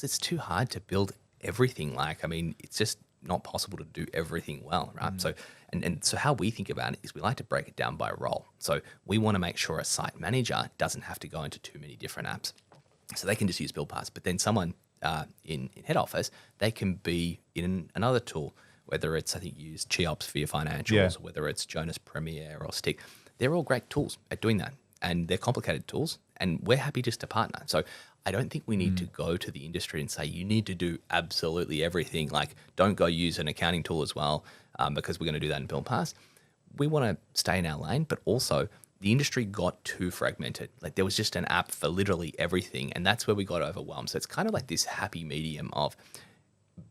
it's too hard to build everything. Like, I mean, it's just not possible to do everything well, right? So, and so how we think about it is we like to break it down by role. So we want to make sure a site manager doesn't have to go into too many different apps. So they can just use BuildPass, but then someone in head office, they can be in another tool, whether it's, I think, use Cheops for your financials, or whether it's Jonas Premier or Stick. They're all great tools at doing that, and they're complicated tools, and we're happy just to partner. So I don't think we need to go to the industry and say, you need to do absolutely everything. Like, don't go use an accounting tool as well, because we're going to do that in BuildPass. We want to stay in our lane, but also the industry got too fragmented. Like, there was just an app for literally everything, and that's where we got overwhelmed. So it's kind of like this happy medium of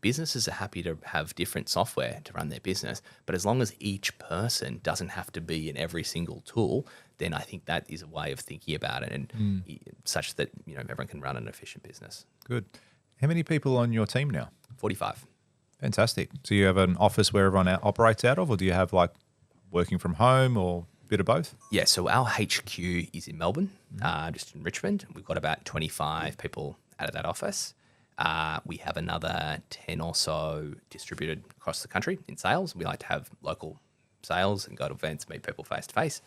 businesses are happy to have different software to run their business, but as long as each person doesn't have to be in every single tool, then I think that is a way of thinking about it, and such that everyone can run an efficient business. Good. How many people on your team now? 45. Fantastic. So you have an office where everyone operates out of, or do you have like working from home or a bit of both? Yeah, so our HQ is in Melbourne, just in Richmond. We've got about 25 people out of that office. We have another 10 or so distributed across the country in sales. We like to have local sales and go to events, meet people face to face.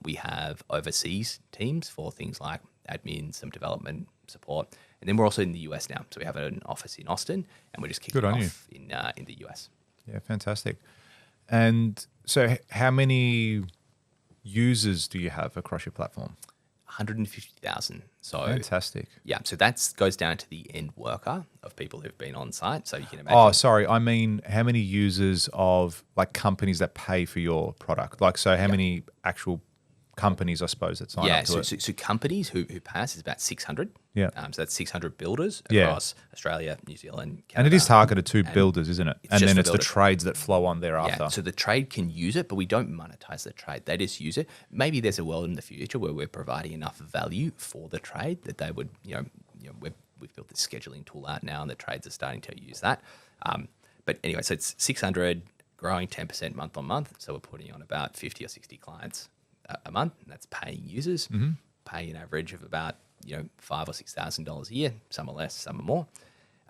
We have overseas teams for things like admin, some development support. And then we're also in the US now. So we have an office in Austin, and we're just kicking off in the US. Yeah, fantastic. And so how many users do you have across your platform? 150,000. So fantastic. Yeah, so that goes down to the end worker of people who've been on site. So you can imagine. Oh, sorry. I mean, how many users of like companies that pay for your product? Like, so how many actual companies, I suppose, that sign up to it? So companies who pass is about 600. Yeah. So that's 600 builders across Australia, New Zealand, Canada. And it is targeted to builders, isn't it? And then it's the trades that flow on thereafter. Yeah, so the trade can use it, but we don't monetize the trade. They just use it. Maybe there's a world in the future where we're providing enough value for the trade that they would, we've built this scheduling tool out now, and the trades are starting to use that. But anyway, so it's 600, growing 10% month on month. So we're putting on about 50 or 60 clients a month, and that's paying users, paying an average of about $5,000 or $6,000 a year. Some are less, some are more,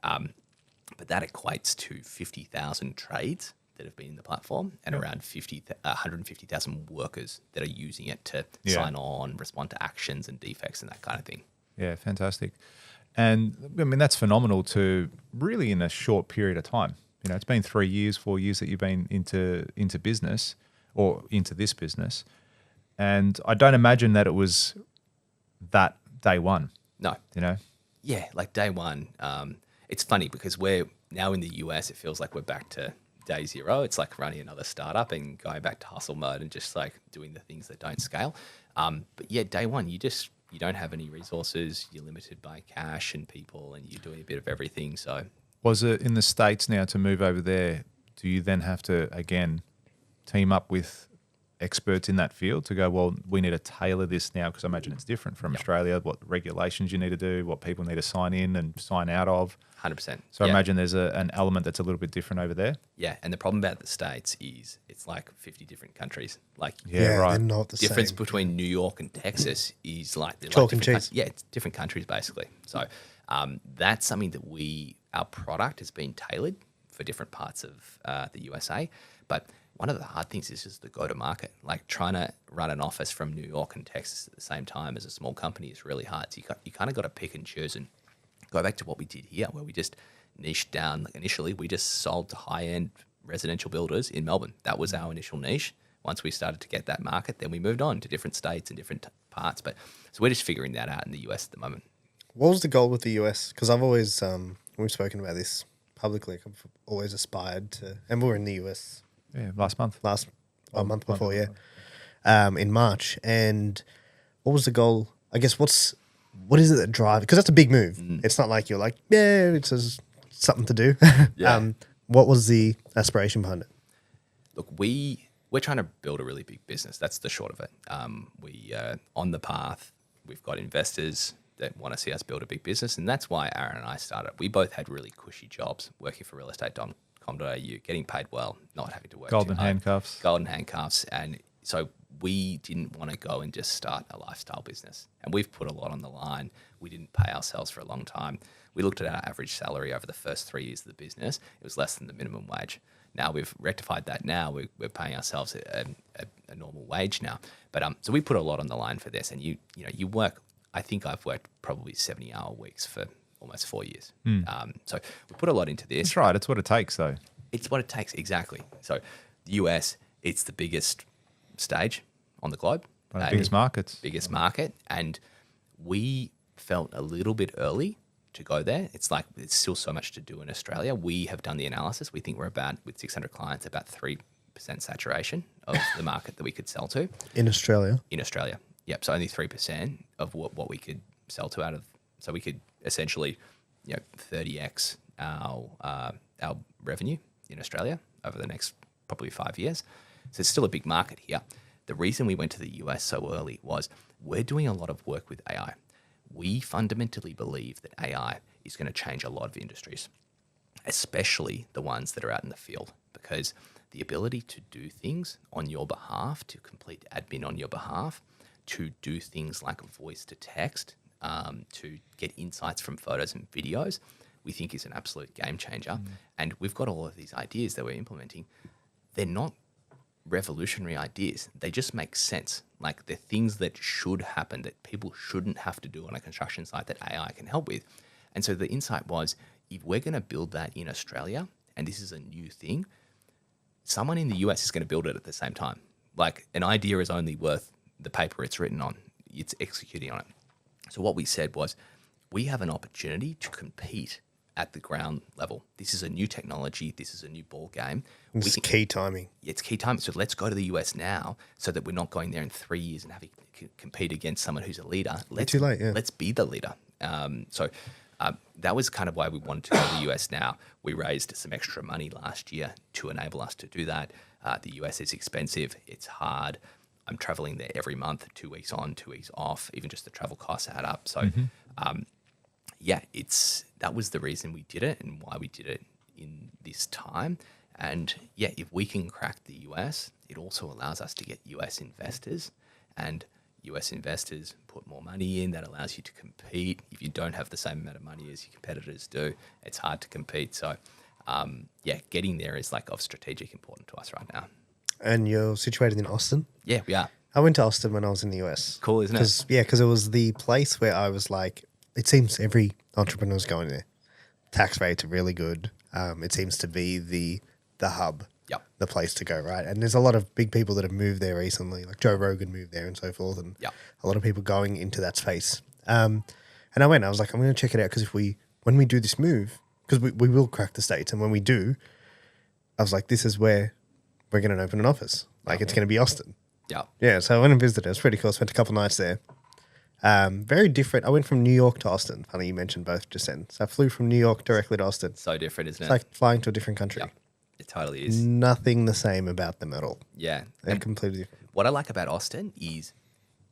but that equates to 50,000 trades that have been in the platform, and around 150,000 workers that are using it to sign on, respond to actions and defects and that kind of thing. Yeah, fantastic. And I mean, that's phenomenal to really in a short period of time. It's been 3 years, 4 years that you've been into business or into this business. And I don't imagine that it was that day one. No. Yeah, like day one. It's funny because we're now in the US, it feels like we're back to day zero. It's like running another startup and going back to hustle mode and just like doing the things that don't scale. But yeah, day one, you don't have any resources. You're limited by cash and people, and you're doing a bit of everything. So was it in the States now to move over there? Do you then have to, again, team up with experts in that field to go, well, we need to tailor this now, because I imagine it's different from Australia, what regulations you need to do, what people need to sign in and sign out of. 100%. So I imagine there's an element that's a little bit different over there. Yeah, and the problem about the States is it's like 50 different countries. Like right. They're not the difference same. between New York and Texas is like Chalk and cheese. It's different countries basically. So that's something that our product has been tailored for different parts of the USA, but one of the hard things is just the go-to-market. Like trying to run an office from New York and Texas at the same time as a small company is really hard. So you kind of got to pick and choose and go back to what we did here, where we just niched down. Like initially, we just sold to high-end residential builders in Melbourne. That was our initial niche. Once we started to get that market, then we moved on to different states and different parts. So we're just figuring that out in the US at the moment. What was the goal with the US? Because I've always, we've spoken about this publicly, I've always aspired to, and we're in the US. Yeah, last month. Month before, in March. And what was the goal? I guess what is it that drives? Because that's a big move. It's not like you're like, it's something to do. What was the aspiration behind it? Look, we're trying to build a really big business. That's the short of it. We on the path. We've got investors that want to see us build a big business, and that's why Aaron and I started. We both had really cushy jobs working for realestate.com.au, getting paid well, not having to work Golden too hard. handcuffs. Golden handcuffs. And so we didn't want to go and just start a lifestyle business. And we've put a lot on the line. We didn't pay ourselves for a long time. we looked at our average salary over the first 3 years of the business. It was less than the minimum wage. Now we've rectified that. Now we're paying ourselves a normal wage now. But so we put a lot on the line for this. And you work. I think I've worked probably 70-hour weeks for almost 4 years. So we put a lot into this. That's right. It's what it takes, though. It's what it takes, exactly. So the US, it's the biggest stage on the globe. One of the biggest markets. Biggest market. And we felt a little bit early to go there. It's like there's still so much to do in Australia. We have done the analysis. We think we're about, with 600 clients, about 3% saturation of the market that we could sell to. In Australia? In Australia. Yep. So only 3% of what we could sell to out of, so we could essentially, 30x our revenue in Australia over the next probably 5 years. So it's still a big market here. The reason we went to the US so early was we're doing a lot of work with AI. We fundamentally believe that AI is going to change a lot of industries, especially the ones that are out in the field, because the ability to do things on your behalf, to complete admin on your behalf, to do things like voice to text, to get insights from photos and videos, we think is an absolute game changer. And we've got all of these ideas that we're implementing. They're not revolutionary ideas. They just make sense. Like they're things that should happen, that people shouldn't have to do on a construction site that AI can help with. And so the insight was, if we're going to build that in Australia, and this is a new thing, someone in the US is going to build it at the same time. Like an idea is only worth the paper it's written on. It's executing on it. So what we said was, we have an opportunity to compete at the ground level. This is a new technology. This is a new ball game. It's key timing. It's key timing. So let's go to the US now, so that we're not going there in 3 years and having to compete against someone who's a leader. Too late, yeah. Let's be the leader. So that was kind of why we wanted to go to the US now. We raised some extra money last year to enable us to do that. The US is expensive. It's hard. I'm traveling there every month, 2 weeks on, 2 weeks off. Even just the travel costs add up. So that was the reason we did it and why we did it in this time. And if we can crack the US, it also allows us to get US investors, and US investors put more money in. That allows you to compete. If you don't have the same amount of money as your competitors do, it's hard to compete. So getting there is like of strategic importance to us right now. And you're situated in Austin? Yeah, we are. I went to Austin when I was in the US. Cool, isn't it? Because it was the place where I was like, it seems every entrepreneur's going there. Tax rates are really good. It seems to be the hub, the place to go, right? And there's a lot of big people that have moved there recently, like Joe Rogan moved there and so forth, and a lot of people going into that space. And I was like, I'm going to check it out, because when we do this move, because we will crack the States, and when we do, I was like, this is where we're going to open an office. Like it's going to be Austin. Yeah. So I went and visited. It was pretty cool. Spent a couple of nights there. Very different. I went from New York to Austin. Funny you mentioned both just then. So I flew from New York directly to Austin. So different, isn't it? It's like flying to a different country. Yeah, it totally is. Nothing the same about them at all. Yeah. They're completely different. What I like about Austin is,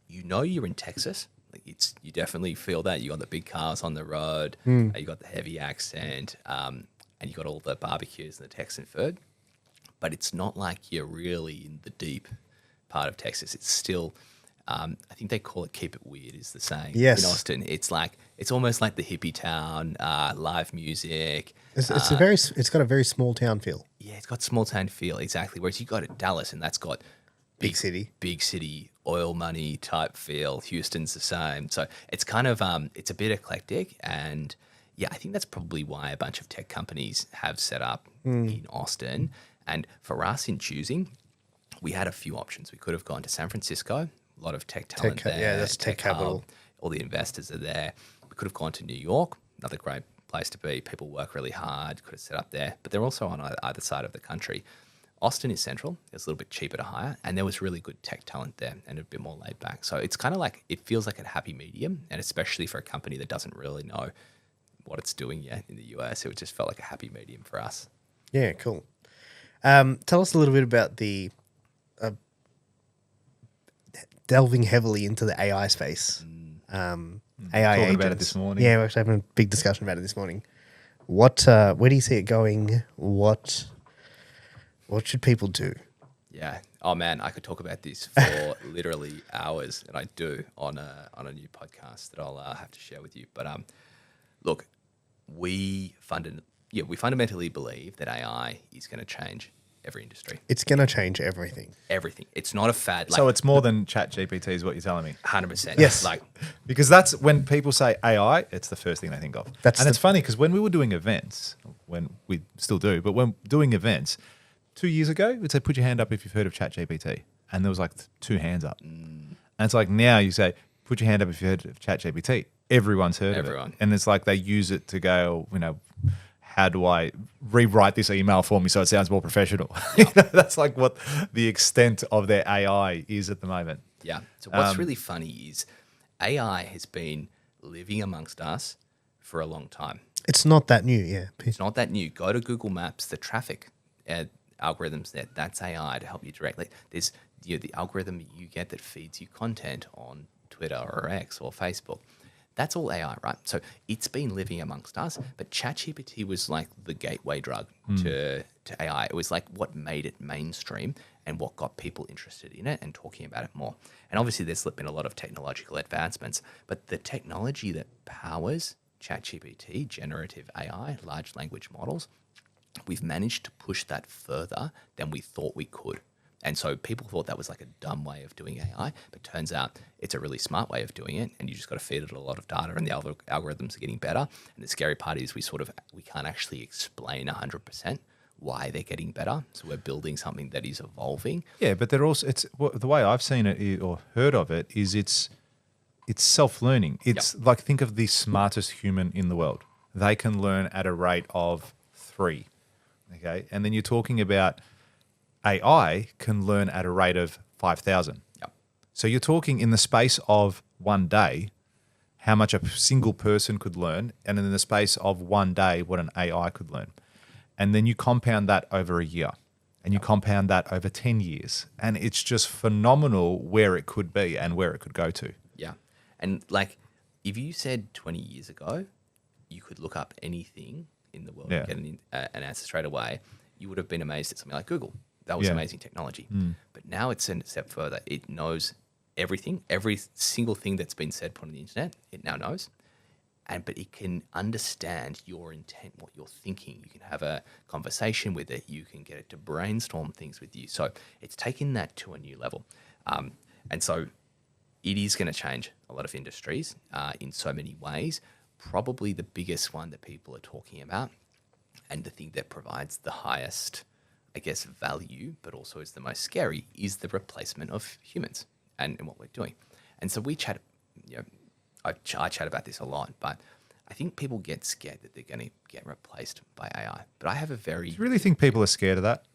you're in Texas. Like you definitely feel that. You got the big cars on the road. You got the heavy accent, and you got all the barbecues and the Texan food. But it's not like you're really in the deep part of Texas. It's still, I think they call it "keep it weird" is the saying. Yes. In Austin, it's almost like the hippie town, live music. It's got a very small town feel. Yeah, it's got small town feel, exactly. Whereas you go to Dallas, and that's got big city, oil money type feel. Houston's the same. So it's kind of it's a bit eclectic, and I think that's probably why a bunch of tech companies have set up in Austin. And for us in choosing, we had a few options. We could have gone to San Francisco, a lot of tech talent there. Yeah, that's tech capital. Hub, all the investors are there. We could have gone to New York, another great place to be. People work really hard, could have set up there. But they're also on either side of the country. Austin is central. It's a little bit cheaper to hire. And there was really good tech talent there and a bit more laid back. So it's kind of like, it feels like a happy medium. And especially for a company that doesn't really know what it's doing yet in the US, it just felt like a happy medium for us. Yeah, cool. Tell us a little bit about the delving heavily into the AI space. AI Talking agents. about it this morning. Yeah, we're actually having a big discussion about it this morning. Where do you see it going? What should people do? Yeah. Oh man, I could talk about this for literally hours, and I do on a new podcast that I'll have to share with you. But look, we fundamentally believe that AI is going to change every industry, It's going to change everything. everything. It's not a fad. Like So it's more than ChatGPT is what you're telling me. 100%. Yes. Like Because that's when people say AI, it's the first thing they think of. That's and the- it's funny because when we were doing events, when we still do, but when doing events 2 years ago, we'd say, put your hand up if you've heard of ChatGPT. And there was like 2 hands up. And it's like now you say, put your hand up if you've heard of ChatGPT. Everyone's heard of Everyone. it. And it's like they use it to go, you know, how do I rewrite this email for me so it sounds more professional? You know, that's like what the extent of their AI is at the moment. Yeah. So what's really funny is AI has been living amongst us for a long time. It's not that new, yeah. It's not that new. Go to Google Maps, the traffic algorithms there, that's AI to help you directly. There's the algorithm you get that feeds you content on Twitter or X or Facebook. That's all AI, right? So it's been living amongst us, but ChatGPT was like the gateway drug to AI. It was like what made it mainstream and what got people interested in it and talking about it more. And obviously there's been a lot of technological advancements, but the technology that powers ChatGPT, generative AI, large language models, we've managed to push that further than we thought we could. And so people thought that was like a dumb way of doing AI, but turns out it's a really smart way of doing it. And you just got to feed it a lot of data and the algorithms are getting better. And the scary part is we can't actually explain 100% why they're getting better. So we're building something that is evolving. Yeah, but they're also the way I've seen it or heard of it is it's self-learning. It's like think of the smartest human in the world. They can learn at a rate of 3. Okay, and then you're talking about AI can learn at a rate of 5,000. Yep. So you're talking in the space of one day, how much a single person could learn, and in the space of one day, what an AI could learn. And then you compound that over a year, and you compound that over 10 years. And it's just phenomenal where it could be and where it could go to. Yeah. And like if you said 20 years ago, you could look up anything in the world and get an answer straight away, you would have been amazed at something like Google. That was amazing technology. But now it's a step further. It knows everything, every single thing that's been said, put on the internet, it now knows. But it can understand your intent, what you're thinking. You can have a conversation with it. You can get it to brainstorm things with you. So it's taken that to a new level. And so it is going to change a lot of industries in so many ways. Probably the biggest one that people are talking about and the thing that provides the highest, I guess, value, but also is the most scary, is the replacement of humans and what we're doing. And so we chat, I chat about this a lot, but I think people get scared that they're going to get replaced by AI. But I have a very... Do you really think people are scared of that?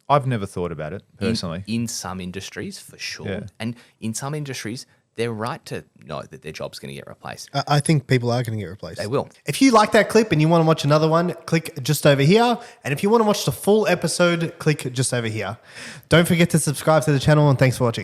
I've never thought about it personally. In some industries, for sure. Yeah. And in some industries, they're right to know that their job's going to get replaced. I think people are going to get replaced. They will. If you like that clip and you want to watch another one, click just over here. And if you want to watch the full episode, click just over here. Don't forget to subscribe to the channel, and thanks for watching.